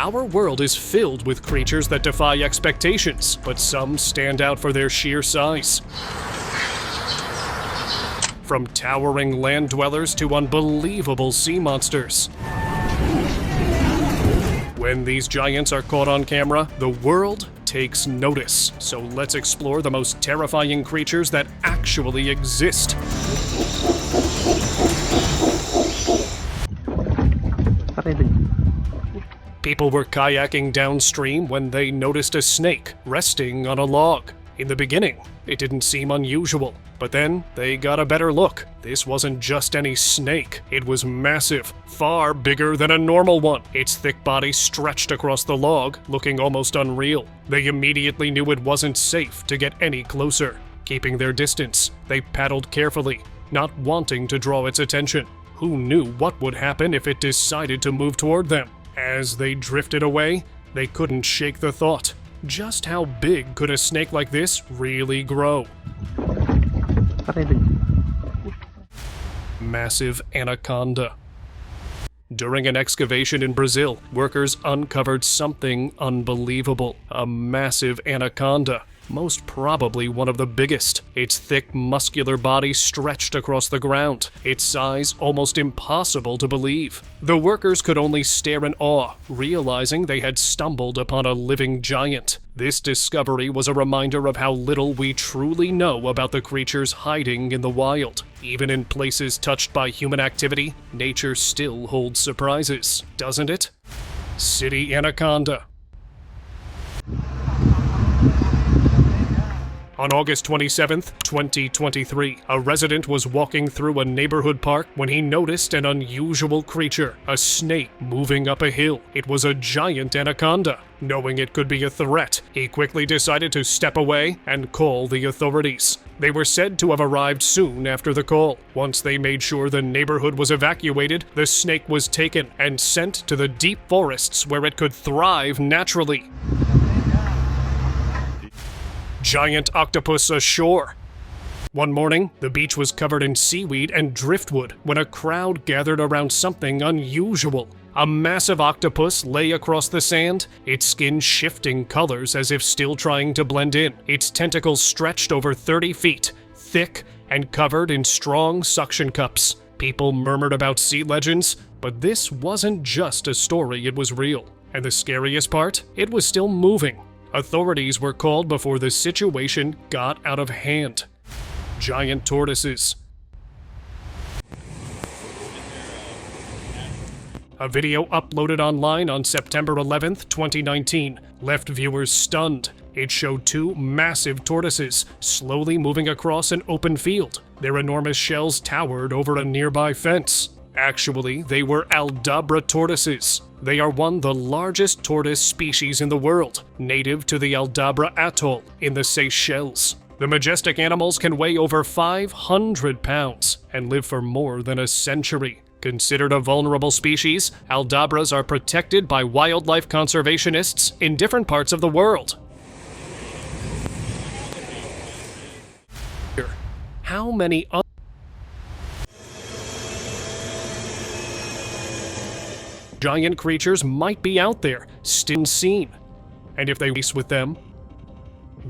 Our world is filled with creatures that defy expectations, but some stand out for their sheer size. From towering land dwellers to unbelievable sea monsters. When these giants are caught on camera, the world takes notice. So let's explore the most terrifying creatures that actually exist. People were kayaking downstream when they noticed a snake resting on a log. In the beginning, it didn't seem unusual, but then they got a better look. This wasn't just any snake. It was massive, far bigger than a normal one. Its thick body stretched across the log, looking almost unreal. They immediately knew it wasn't safe to get any closer. Keeping their distance, they paddled carefully, not wanting to draw its attention. Who knew what would happen if it decided to move toward them? As they drifted away, they couldn't shake the thought. Just how big could a snake like this really grow? Massive Anaconda. During an excavation in Brazil, workers uncovered something unbelievable. A massive anaconda. Most probably one of the biggest. Its thick, muscular body stretched across the ground, its size almost impossible to believe. The workers could only stare in awe, realizing they had stumbled upon a living giant. This discovery was a reminder of how little we truly know about the creatures hiding in the wild. Even in places touched by human activity, nature still holds surprises, doesn't it? City Anaconda. On August 27, 2023, a resident was walking through a neighborhood park when he noticed an unusual creature, a snake moving up a hill. It was a giant anaconda. Knowing it could be a threat, he quickly decided to step away and call the authorities. They were said to have arrived soon after the call. Once they made sure the neighborhood was evacuated, the snake was taken and sent to the deep forests where it could thrive naturally. Giant octopus ashore. One morning, the beach was covered in seaweed and driftwood when a crowd gathered around something unusual. A massive octopus lay across the sand, its skin shifting colors as if still trying to blend in. Its tentacles stretched over 30 feet, thick and covered in strong suction cups. People murmured about sea legends, but this wasn't just a story, it was real. And the scariest part? It was still moving. Authorities were called before the situation got out of hand. Giant tortoises. A video uploaded online on September 11, 2019, left viewers stunned. It showed two massive tortoises slowly moving across an open field. Their enormous shells towered over a nearby fence. Actually, they were Aldabra tortoises. They are one of the largest tortoise species in the world, native to the Aldabra Atoll in the Seychelles. The majestic animals can weigh over 500 pounds and live for more than a century. Considered a vulnerable species, Aldabras are protected by wildlife conservationists in different parts of the world. How many giant creatures might be out there, still unseen? And if they race with them?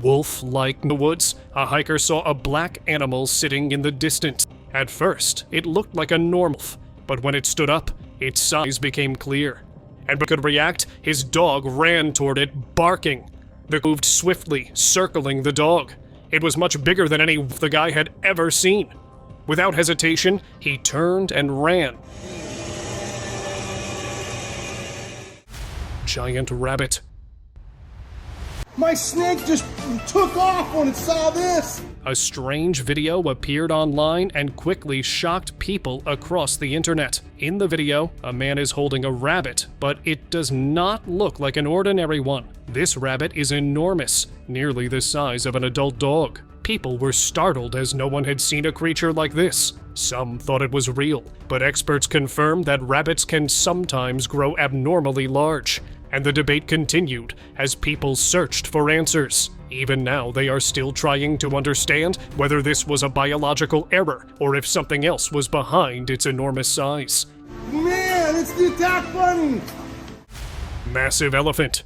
Wolf-like in the woods, a hiker saw a black animal sitting in the distance. At first, it looked like a normal wolf, but when it stood up, its size became clear. And before it could react, his dog ran toward it, barking. The wolf moved swiftly, circling the dog. It was much bigger than any wolf the guy had ever seen. Without hesitation, he turned and ran. Giant rabbit. My snake just took off when it saw this! A strange video appeared online and quickly shocked people across the internet. In the video, a man is holding a rabbit, but it does not look like an ordinary one. This rabbit is enormous, nearly the size of an adult dog. People were startled as no one had seen a creature like this. Some thought it was real, but experts confirmed that rabbits can sometimes grow abnormally large. And the debate continued as people searched for answers. Even now, they are still trying to understand whether this was a biological error or if something else was behind its enormous size. Man, it's the attack button! Massive elephant.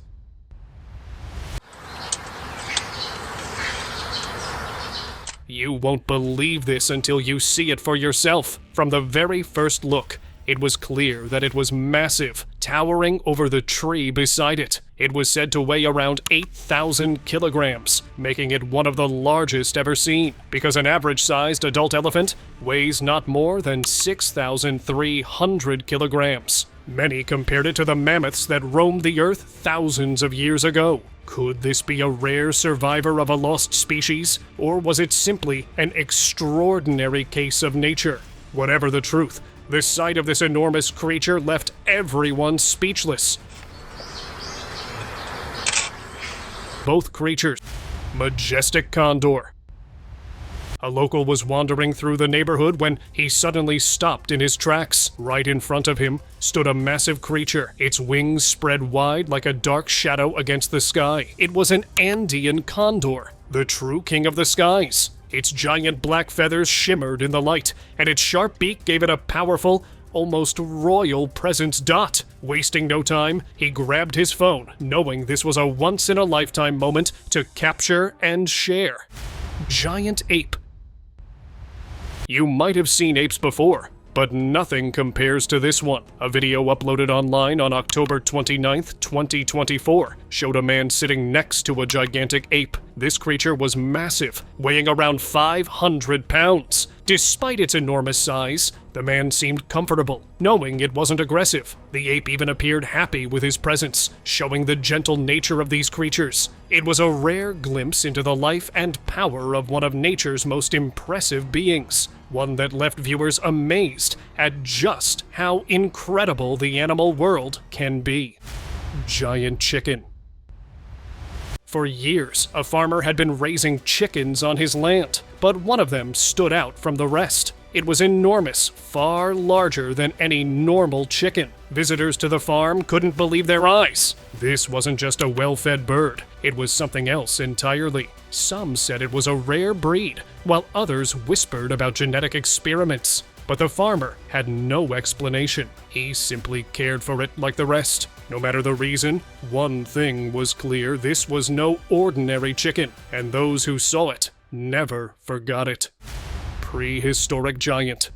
You won't believe this until you see it for yourself. From the very first look, it was clear that it was massive, towering over the tree beside it. It was said to weigh around 8,000 kilograms, making it one of the largest ever seen, because an average-sized adult elephant weighs not more than 6,300 kilograms. Many compared it to the mammoths that roamed the earth thousands of years ago. Could this be a rare survivor of a lost species, or was it simply an extraordinary case of nature? Whatever the truth, the sight of this enormous creature left everyone speechless. Both creatures, majestic condor. A local was wandering through the neighborhood when he suddenly stopped in his tracks. Right in front of him stood a massive creature, its wings spread wide like a dark shadow against the sky. It was an Andean condor, the true king of the skies. Its giant black feathers shimmered in the light, and its sharp beak gave it a powerful, almost royal presence. Wasting no time, he grabbed his phone, knowing this was a once-in-a-lifetime moment to capture and share. Giant ape. You might have seen apes before, but nothing compares to this one. A video uploaded online on October 29th, 2024 showed a man sitting next to a gigantic ape. This creature was massive, weighing around 500 pounds. Despite its enormous size, the man seemed comfortable, knowing it wasn't aggressive. The ape even appeared happy with his presence, showing the gentle nature of these creatures. It was a rare glimpse into the life and power of one of nature's most impressive beings, one that left viewers amazed at just how incredible the animal world can be. Giant chicken. For years, a farmer had been raising chickens on his land, but one of them stood out from the rest. It was enormous, far larger than any normal chicken. Visitors to the farm couldn't believe their eyes. This wasn't just a well-fed bird, it was something else entirely. Some said it was a rare breed, while others whispered about genetic experiments. But the farmer had no explanation. He simply cared for it like the rest. No matter the reason, one thing was clear: this was no ordinary chicken, and those who saw it never forgot it. Prehistoric giant.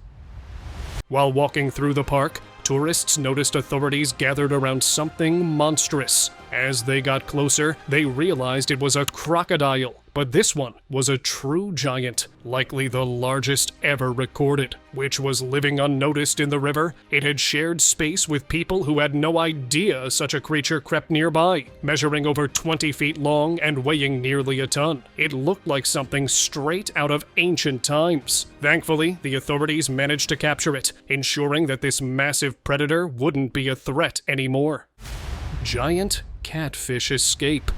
While walking through the park, tourists noticed authorities gathered around something monstrous. As they got closer, they realized it was a crocodile, but this one was a true giant, likely the largest ever recorded. Which was living unnoticed in the river, it had shared space with people who had no idea such a creature crept nearby. Measuring over 20 feet long and weighing nearly a ton, it looked like something straight out of ancient times. Thankfully, the authorities managed to capture it, ensuring that this massive predator wouldn't be a threat anymore. Giant catfish escape.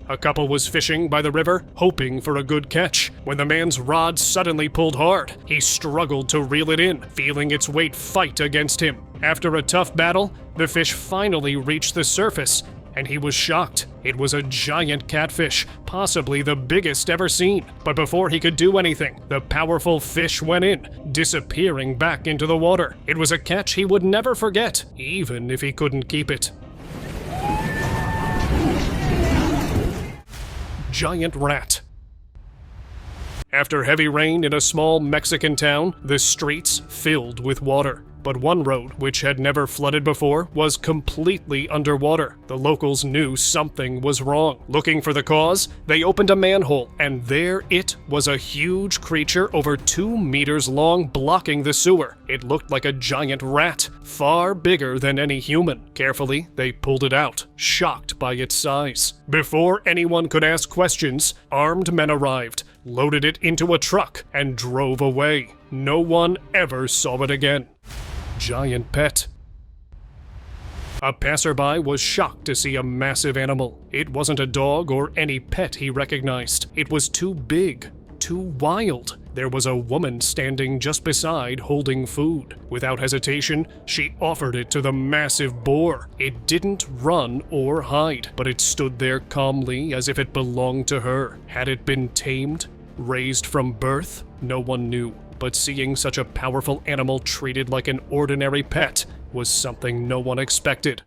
A couple was fishing by the river, hoping for a good catch, when the man's rod suddenly pulled hard. He struggled to reel it in, feeling its weight fight against him. After a tough battle, the fish finally reached the surface, and he was shocked. It was a giant catfish, possibly the biggest ever seen. But before he could do anything, the powerful fish went in, disappearing back into the water. It was a catch he would never forget, even if he couldn't keep it. Giant rat. After heavy rain in a small Mexican town, the streets filled with water. But one road, which had never flooded before, was completely underwater. The locals knew something was wrong. Looking for the cause, they opened a manhole, and there it was, a huge creature over 2 meters long, blocking the sewer. It looked like a giant rat, far bigger than any human. Carefully, they pulled it out, shocked by its size. Before anyone could ask questions, armed men arrived, loaded it into a truck, and drove away. No one ever saw it again. Giant pet. A passerby was shocked to see a massive animal. It wasn't a dog or any pet he recognized. It was too big, too wild. There was a woman standing just beside, holding food. Without hesitation, she offered it to the massive boar. It didn't run or hide, but it stood there calmly as if it belonged to her. Had it been tamed? Raised from birth? No one knew. but seeing such a powerful animal treated like an ordinary pet was something no one expected.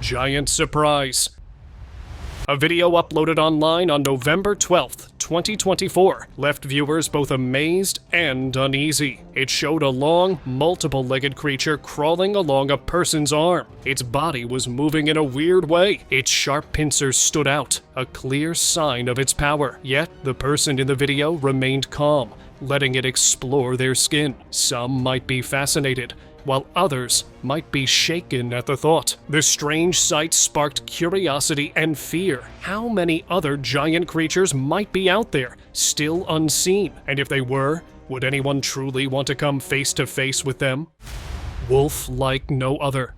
Giant surprise. A video uploaded online on November 12th, 2024, left viewers both amazed and uneasy. It showed a long, multiple-legged creature crawling along a person's arm. Its body was moving in a weird way. Its sharp pincers stood out, a clear sign of its power. Yet, the person in the video remained calm, letting it explore their skin. Some might be fascinated, while others might be shaken at the thought. The strange sight sparked curiosity and fear. How many other giant creatures might be out there, still unseen? And if they were, would anyone truly want to come face to face with them? Wolf like no other.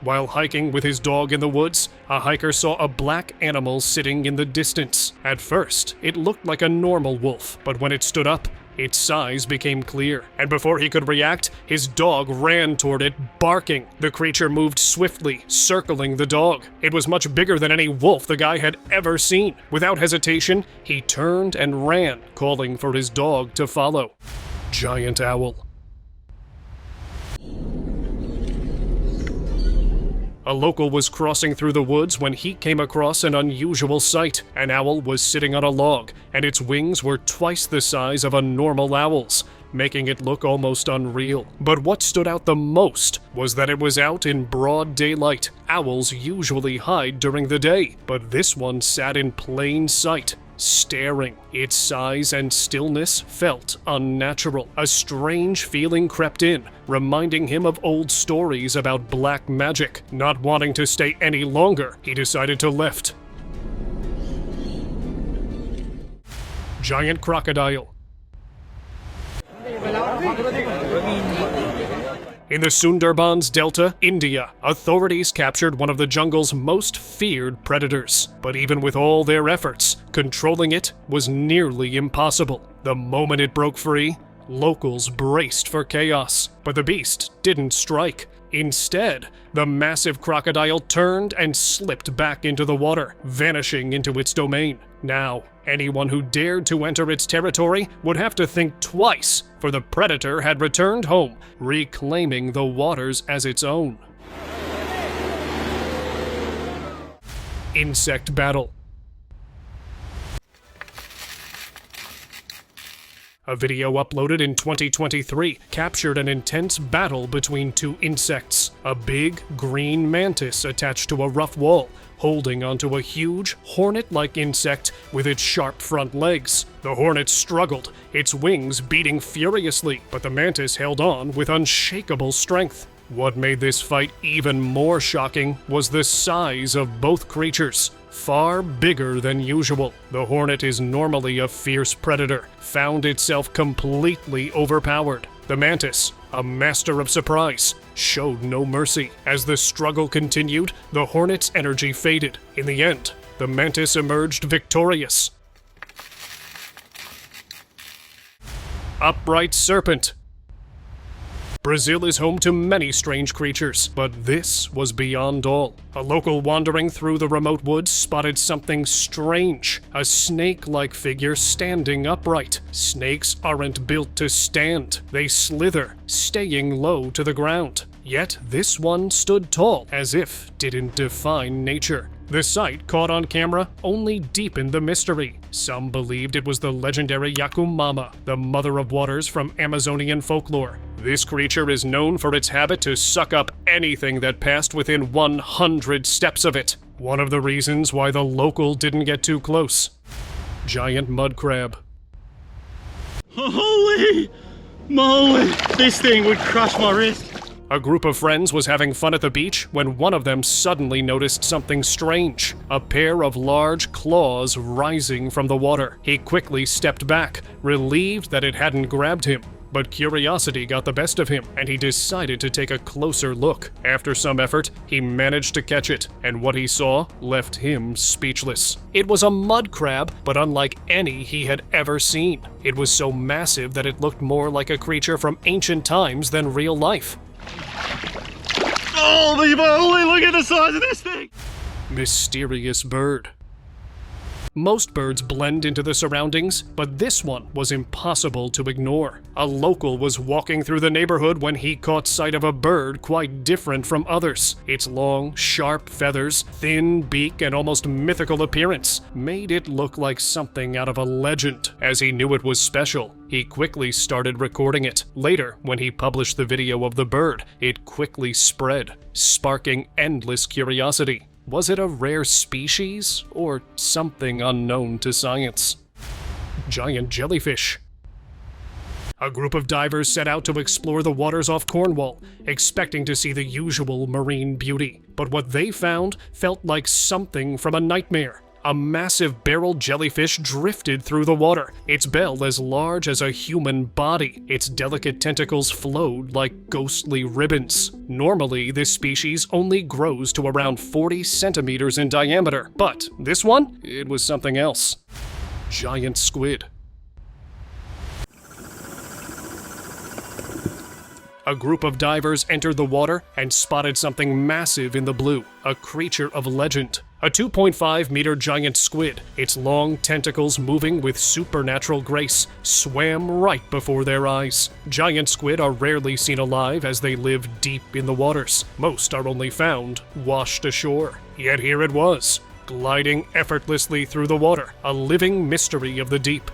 While hiking with his dog in the woods, a hiker saw a black animal sitting in the distance. At first, it looked like a normal wolf, but when it stood up, its size became clear, and before he could react, his dog ran toward it, barking. The creature moved swiftly, circling the dog. It was much bigger than any wolf the guy had ever seen. Without hesitation, he turned and ran, calling for his dog to follow. Giant owl. A local was crossing through the woods when he came across an unusual sight. An owl was sitting on a log, and its wings were twice the size of a normal owl's, making it look almost unreal. But what stood out the most was that it was out in broad daylight. Owls usually hide during the day, but this one sat in plain sight, staring. Its size and stillness felt unnatural. A strange feeling crept in, reminding him of old stories about black magic. Not wanting to stay any longer, he decided to left. Giant crocodile. In the Sundarbans Delta, India, authorities captured one of the jungle's most feared predators. But even with all their efforts, controlling it was nearly impossible. The moment it broke free, locals braced for chaos. But the beast didn't strike. Instead, the massive crocodile turned and slipped back into the water, vanishing into its domain. Now, anyone who dared to enter its territory would have to think twice, for the predator had returned home, reclaiming the waters as its own. Insect battle. A video uploaded in 2023 captured an intense battle between two insects. A big, green mantis attached to a rough wall, holding onto a huge, hornet-like insect with its sharp front legs. The hornet struggled, its wings beating furiously, but the mantis held on with unshakable strength. What made this fight even more shocking was the size of both creatures. Far bigger than usual. The hornet is normally a fierce predator, found itself completely overpowered. The mantis, a master of surprise, showed no mercy. As the struggle continued, the hornet's energy faded. In the end, the mantis emerged victorious. Upright serpent. Brazil is home to many strange creatures, but this was beyond all. A local wandering through the remote woods spotted something strange, a snake-like figure standing upright. Snakes aren't built to stand. They slither, staying low to the ground. Yet this one stood tall, as if didn't define nature. The sight, caught on camera, only deepened the mystery. Some believed it was the legendary Yakumama, the mother of waters from Amazonian folklore. This creature is known for its habit to suck up anything that passed within 100 steps of it. One of the reasons why the local didn't get too close. Giant mud crab. Holy moly! This thing would crush my wrist. A group of friends was having fun at the beach when one of them suddenly noticed something strange. A pair of large claws rising from the water. He quickly stepped back, relieved that it hadn't grabbed him. But curiosity got the best of him, and he decided to take a closer look. After some effort, he managed to catch it, and what he saw left him speechless. It was a mud crab, but unlike any he had ever seen. It was so massive that it looked more like a creature from ancient times than real life. Holy moly, look at the size of this thing! Mysterious bird. Most birds blend into the surroundings, but this one was impossible to ignore. A local was walking through the neighborhood when he caught sight of a bird quite different from others. Its long, sharp feathers, thin beak, and almost mythical appearance made it look like something out of a legend. As he knew it was special, he quickly started recording it. Later, when he published the video of the bird, it quickly spread, sparking endless curiosity. Was it a rare species, or something unknown to science? Giant jellyfish. A group of divers set out to explore the waters off Cornwall, expecting to see the usual marine beauty. But what they found felt like something from a nightmare. A massive barrel jellyfish drifted through the water, its bell as large as a human body. Its delicate tentacles flowed like ghostly ribbons. Normally, this species only grows to around 40 centimeters in diameter, but this one? It was something else. Giant squid. A group of divers entered the water and spotted something massive in the blue, a creature of legend. A 2.5-meter giant squid, its long tentacles moving with supernatural grace, swam right before their eyes. Giant squid are rarely seen alive as they live deep in the waters. Most are only found washed ashore. Yet here it was, gliding effortlessly through the water, a living mystery of the deep.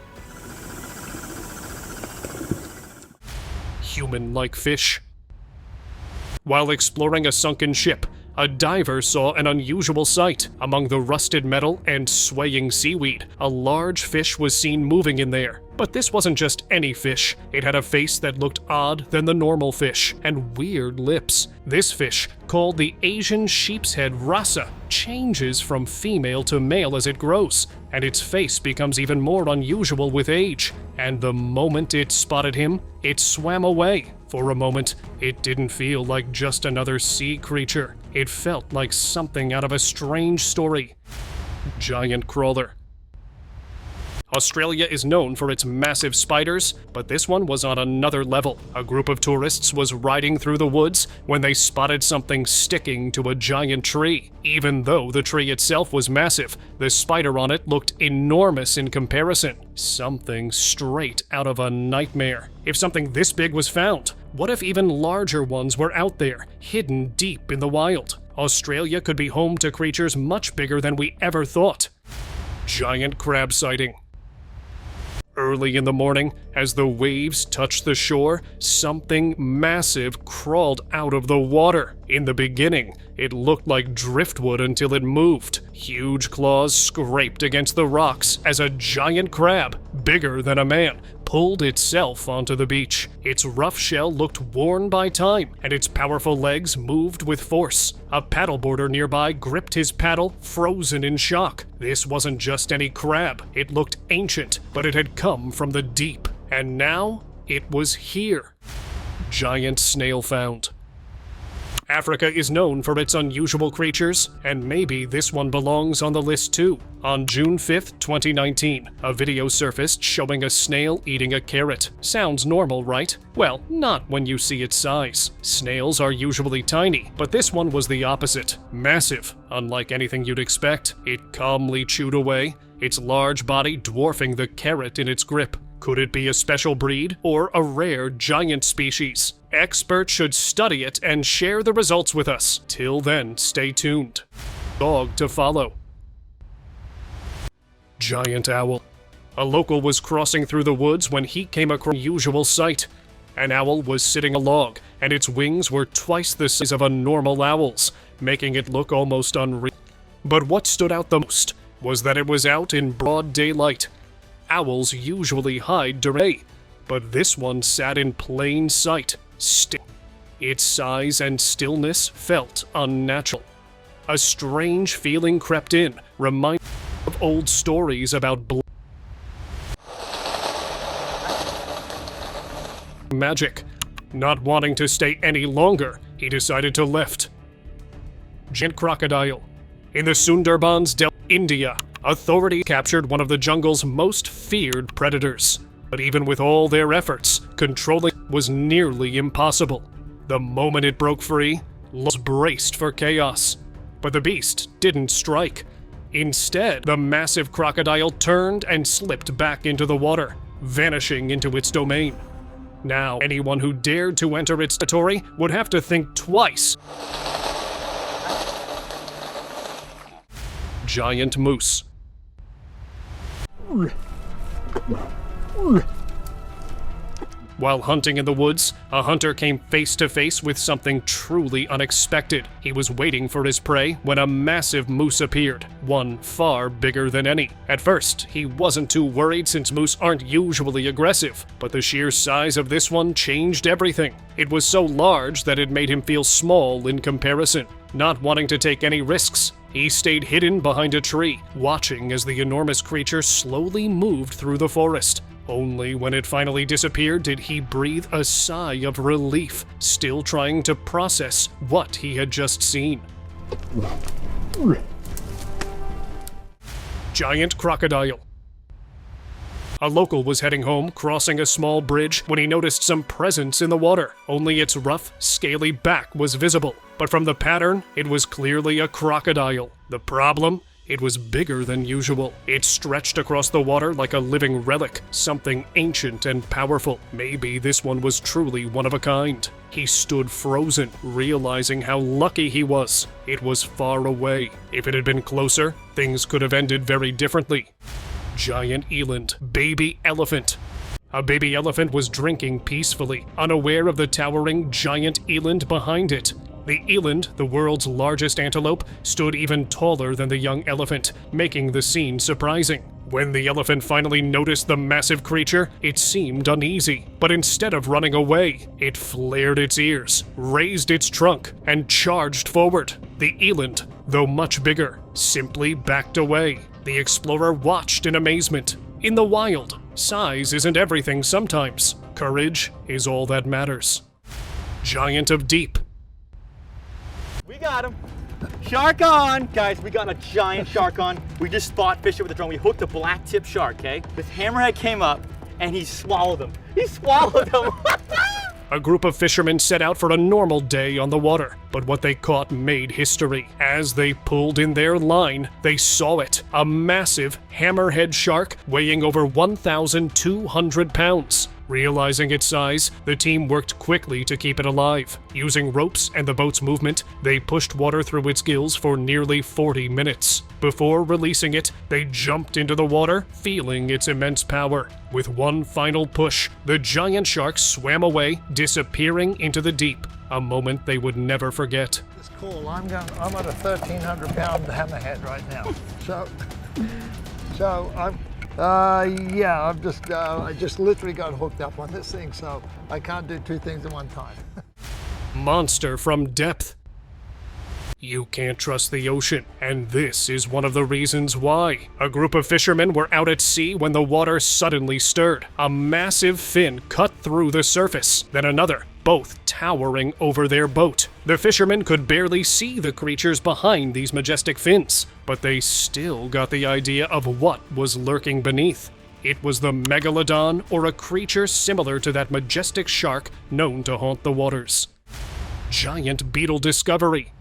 Human-like fish. While exploring a sunken ship, a diver saw an unusual sight. Among the rusted metal and swaying seaweed, a large fish was seen moving in there. But this wasn't just any fish. It had a face that looked odd than the normal fish, and weird lips. This fish, called the Asian sheepshead rasa, changes from female to male as it grows, and its face becomes even more unusual with age. And the moment it spotted him, it swam away. For a moment, it didn't feel like just another sea creature. It felt like something out of a strange story. Giant crawler. Australia is known for its massive spiders, but this one was on another level. A group of tourists was riding through the woods when they spotted something sticking to a giant tree. Even though the tree itself was massive, the spider on it looked enormous in comparison. Something straight out of a nightmare. If something this big was found, what if even larger ones were out there, hidden deep in the wild? Australia could be home to creatures much bigger than we ever thought. Giant crab sighting. Early in the morning, as the waves touched the shore, something massive crawled out of the water. In the beginning, it looked like driftwood until it moved. Huge claws scraped against the rocks as a giant crab, bigger than a man, pulled itself onto the beach. Its rough shell looked worn by time, and its powerful legs moved with force. A paddleboarder nearby gripped his paddle, frozen in shock. This wasn't just any crab. It looked ancient, but it had come from the deep. And now, it was here. Giant snail found. Africa is known for its unusual creatures, and maybe this one belongs on the list too. On June 5th, 2019, a video surfaced showing a snail eating a carrot. Sounds normal, right? Well, not when you see its size. Snails are usually tiny, but this one was the opposite. Massive, unlike anything you'd expect. It calmly chewed away, its large body dwarfing the carrot in its grip. Could it be a special breed or a rare giant species? Experts should study it and share the results with us. Till then, stay tuned. Dog to follow. Giant owl. A local was crossing through the woods when he came across an unusual sight. An owl was sitting on a log, and its wings were twice the size of a normal owl's, making it look almost unreal. But what stood out the most was that it was out in broad daylight. Owls usually hide during the day, but this one sat in plain sight, still. Its size and stillness felt unnatural. A strange feeling crept in, reminding of old stories about magic. Not wanting to stay any longer, he decided to lift. Giant crocodile. In the Sundarbans Delta, India, authorities captured one of the jungle's most feared predators. But even with all their efforts, controlling it was nearly impossible. The moment it broke free, was braced for chaos. But the beast didn't strike. Instead, the massive crocodile turned and slipped back into the water, vanishing into its domain. Now, anyone who dared to enter its territory would have to think twice. Giant moose. While hunting in the woods, a hunter came face to face with something truly unexpected. He was waiting for his prey when a massive moose appeared, one far bigger than any. At first, he wasn't too worried since moose aren't usually aggressive, but the sheer size of this one changed everything. It was so large that it made him feel small in comparison. Not wanting to take any risks, he stayed hidden behind a tree, watching as the enormous creature slowly moved through the forest. Only when it finally disappeared did he breathe a sigh of relief, still trying to process what he had just seen. Giant crocodile. A local was heading home, crossing a small bridge, when he noticed some presence in the water. Only its rough, scaly back was visible. But from the pattern, it was clearly a crocodile. The problem? It was bigger than usual. It stretched across the water like a living relic, something ancient and powerful. Maybe this one was truly one of a kind. He stood frozen, realizing how lucky he was. It was far away. If it had been closer, things could have ended very differently. Giant eland, baby elephant. A baby elephant was drinking peacefully, unaware of the towering giant eland behind it. The eland, the world's largest antelope, stood even taller than the young elephant, making the scene surprising. When the elephant finally noticed the massive creature, it seemed uneasy, but instead of running away, it flared its ears, raised its trunk, and charged forward. The eland, though much bigger, simply backed away. The explorer watched in amazement. In the wild, size isn't everything sometimes. Courage is all that matters. Giant of deep. We got him. Shark on! Guys, we got a giant shark on. We just spot fished it with a drone. We hooked a black tip shark, okay? This hammerhead came up and he swallowed them. He swallowed them! A group of fishermen set out for a normal day on the water, but what they caught made history. As they pulled in their line, they saw it, a massive hammerhead shark weighing over 1,200 pounds. Realizing its size, the team worked quickly to keep it alive. Using ropes and the boat's movement, they pushed water through its gills for nearly 40 minutes. Before releasing it, they jumped into the water, feeling its immense power. With one final push, the giant shark swam away, disappearing into the deep, a moment they would never forget. It's cool. I'm at a 1,300-pound hammerhead right now. I just literally got hooked up on this thing, so I can't do two things at one time. Monster from depth. You can't trust the ocean, and this is one of the reasons why. A group of fishermen were out at sea when the water suddenly stirred. A massive fin cut through the surface, then another, both towering over their boat. The fishermen could barely see the creatures behind these majestic fins, but they still got the idea of what was lurking beneath. It was the megalodon, or a creature similar to that majestic shark known to haunt the waters. Giant beetle discovery.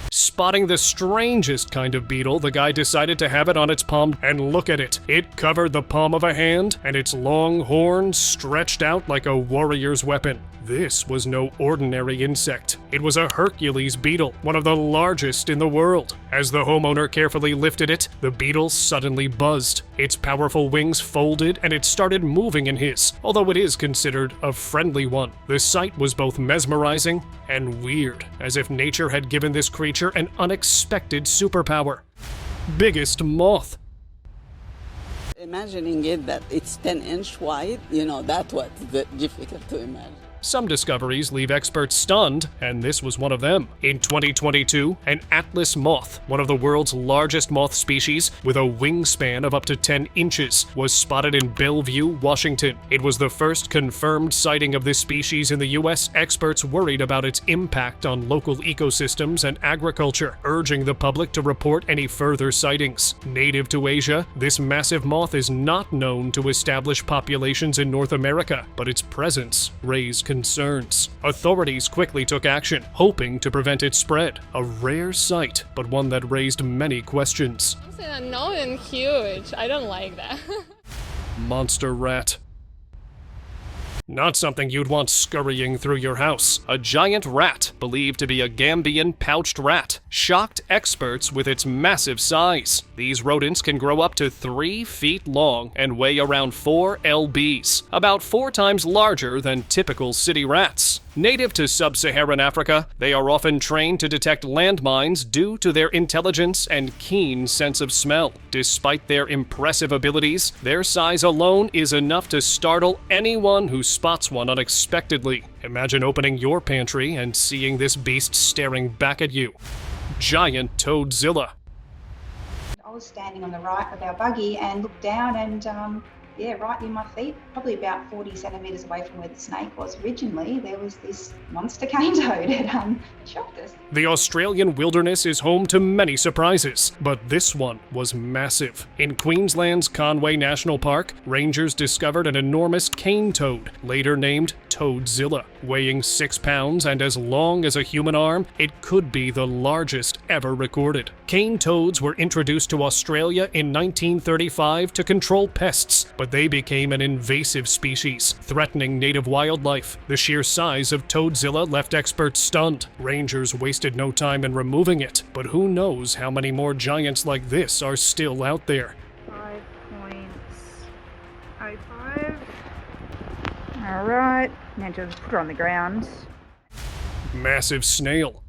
Spotting the strangest kind of beetle, the guy decided to have it on its palm, and look at it. It covered the palm of a hand, and its long horns stretched out like a warrior's weapon. This was no ordinary insect. It was a Hercules beetle, one of the largest in the world. As the homeowner carefully lifted it, the beetle suddenly buzzed. Its powerful wings folded and it started moving in his, although it is considered a friendly one. The sight was both mesmerizing and weird, as if nature had given this creature an unexpected superpower. Biggest moth. Imagining it that it's 10-inch wide, that's what's difficult to imagine. Some discoveries leave experts stunned, and this was one of them. In 2022, an Atlas moth, one of the world's largest moth species, with a wingspan of up to 10 inches, was spotted in Bellevue, Washington. It was the first confirmed sighting of this species in the US. Experts worried about its impact on local ecosystems and agriculture, urging the public to report any further sightings. Native to Asia, this massive moth is not known to establish populations in North America, but its presence raised concerns. concerns. Authorities quickly took action, hoping to prevent its spread. A rare sight, but one that raised many questions. It's unknown and huge. I don't like that. Monster rat. Not something you'd want scurrying through your house. A giant rat, believed to be a Gambian pouched rat, shocked experts with its massive size. These rodents can grow up to 3 feet long and weigh around 4 lbs, about 4 times larger than typical city rats. Native to sub-Saharan Africa, they are often trained to detect landmines due to their intelligence and keen sense of smell. Despite their impressive abilities, their size alone is enough to startle anyone who spots one unexpectedly. Imagine opening your pantry and seeing this beast staring back at you. Giant Toadzilla. I was standing on the right of our buggy and looked down and right near my feet, probably about 40 centimetres away from where the snake was originally, there was this monster cane toad. It shocked us. The Australian wilderness is home to many surprises, but this one was massive. In Queensland's Conway National Park, rangers discovered an enormous cane toad, later named Toadzilla. Weighing 6 pounds and as long as a human arm, it could be the largest ever recorded. Cane toads were introduced to Australia in 1935 to control pests, but they became an invasive species, threatening native wildlife. The sheer size of Toadzilla left experts stunned. Rangers wasted no time in removing it, but who knows how many more giants like this are still out there. 5.05. Alright, now just put her on the ground. Massive snail.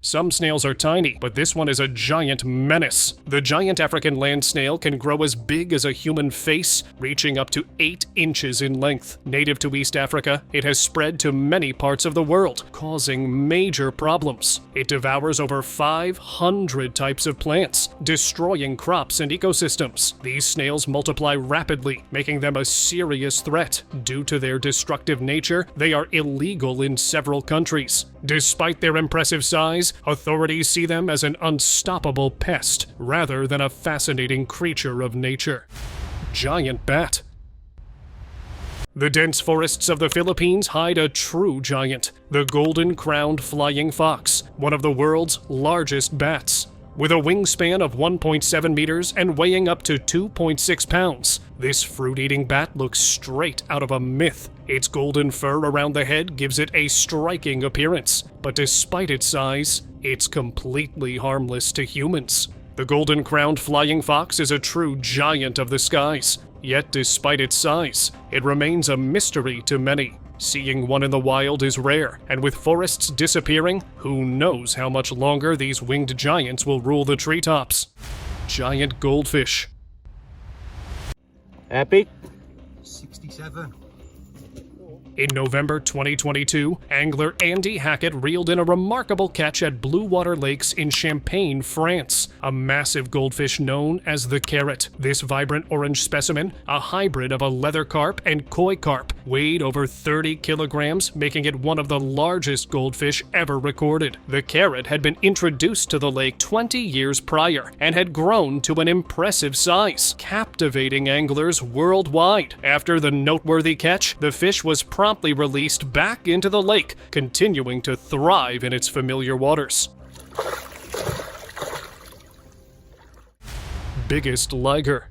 Some snails are tiny, but this one is a giant menace. The giant African land snail can grow as big as a human face, reaching up to 8 inches in length. Native to East Africa, it has spread to many parts of the world, causing major problems. It devours over 500 types of plants, destroying crops and ecosystems. These snails multiply rapidly, making them a serious threat. Due to their destructive nature, they are illegal in several countries. Despite their impressive size, authorities see them as an unstoppable pest rather than a fascinating creature of nature. Giant bat. The dense forests of the Philippines hide a true giant, the golden-crowned flying fox, one of the world's largest bats. With a wingspan of 1.7 meters and weighing up to 2.6 pounds, this fruit-eating bat looks straight out of a myth. Its golden fur around the head gives it a striking appearance, but despite its size, it's completely harmless to humans. The golden-crowned flying fox is a true giant of the skies, yet despite its size, it remains a mystery to many. Seeing one in the wild is rare, and with forests disappearing, who knows how much longer these winged giants will rule the treetops. Giant goldfish. Happy? 67. In November 2022, angler Andy Hackett reeled in a remarkable catch at Blue Water Lakes in Champagne, France. A massive goldfish known as the carrot. This vibrant orange specimen, a hybrid of a leather carp and koi carp, weighed over 30 kilograms, making it one of the largest goldfish ever recorded. The carrot had been introduced to the lake 20 years prior and had grown to an impressive size, captivating anglers worldwide. After the noteworthy catch, the fish was promptly released back into the lake, continuing to thrive in its familiar waters. Biggest liger.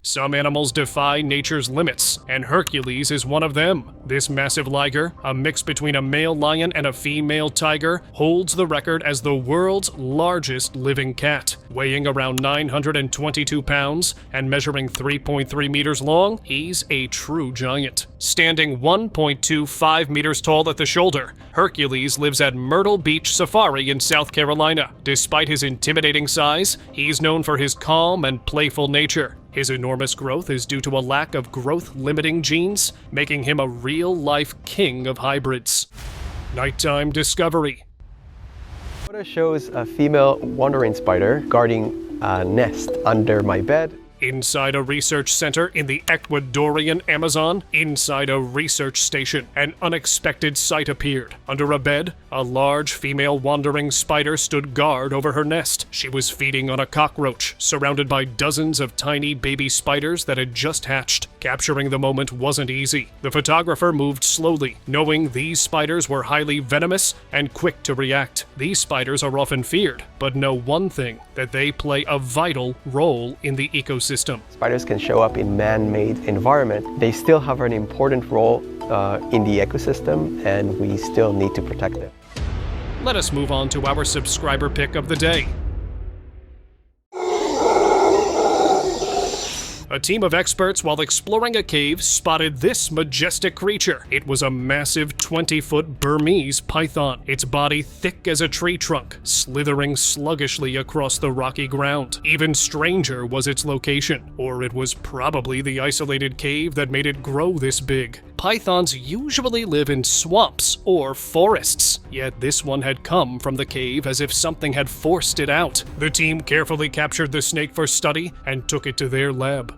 Some animals defy nature's limits, and Hercules is one of them. This massive liger, a mix between a male lion and a female tiger, holds the record as the world's largest living cat. Weighing around 922 pounds and measuring 3.3 meters long, he's a true giant. Standing 1.25 meters tall at the shoulder, Hercules lives at Myrtle Beach Safari in South Carolina. Despite his intimidating size, he's known for his calm and playful nature. His enormous growth is due to a lack of growth-limiting genes, making him a real-life king of hybrids. Nighttime discovery. Photo shows a female wandering spider guarding a nest under my bed. inside a research center in the Ecuadorian Amazon, inside a research station, an unexpected sight appeared. Under a bed, a large female wandering spider stood guard over her nest. She was feeding on a cockroach, surrounded by dozens of tiny baby spiders that had just hatched. Capturing the moment wasn't easy. The photographer moved slowly, knowing these spiders were highly venomous and quick to react. These spiders are often feared, but know one thing, that they play a vital role in the ecosystem. Spiders can show up in man-made environment. They still have an important role in the ecosystem, and we still need to protect them. Let us move on to our subscriber pick of the day. A team of experts, while exploring a cave, spotted this majestic creature. It was a massive 20-foot Burmese python, its body thick as a tree trunk, slithering sluggishly across the rocky ground. Even stranger was its location, or it was probably the isolated cave that made it grow this big. Pythons usually live in swamps or forests, yet this one had come from the cave as if something had forced it out. The team carefully captured the snake for study and took it to their lab.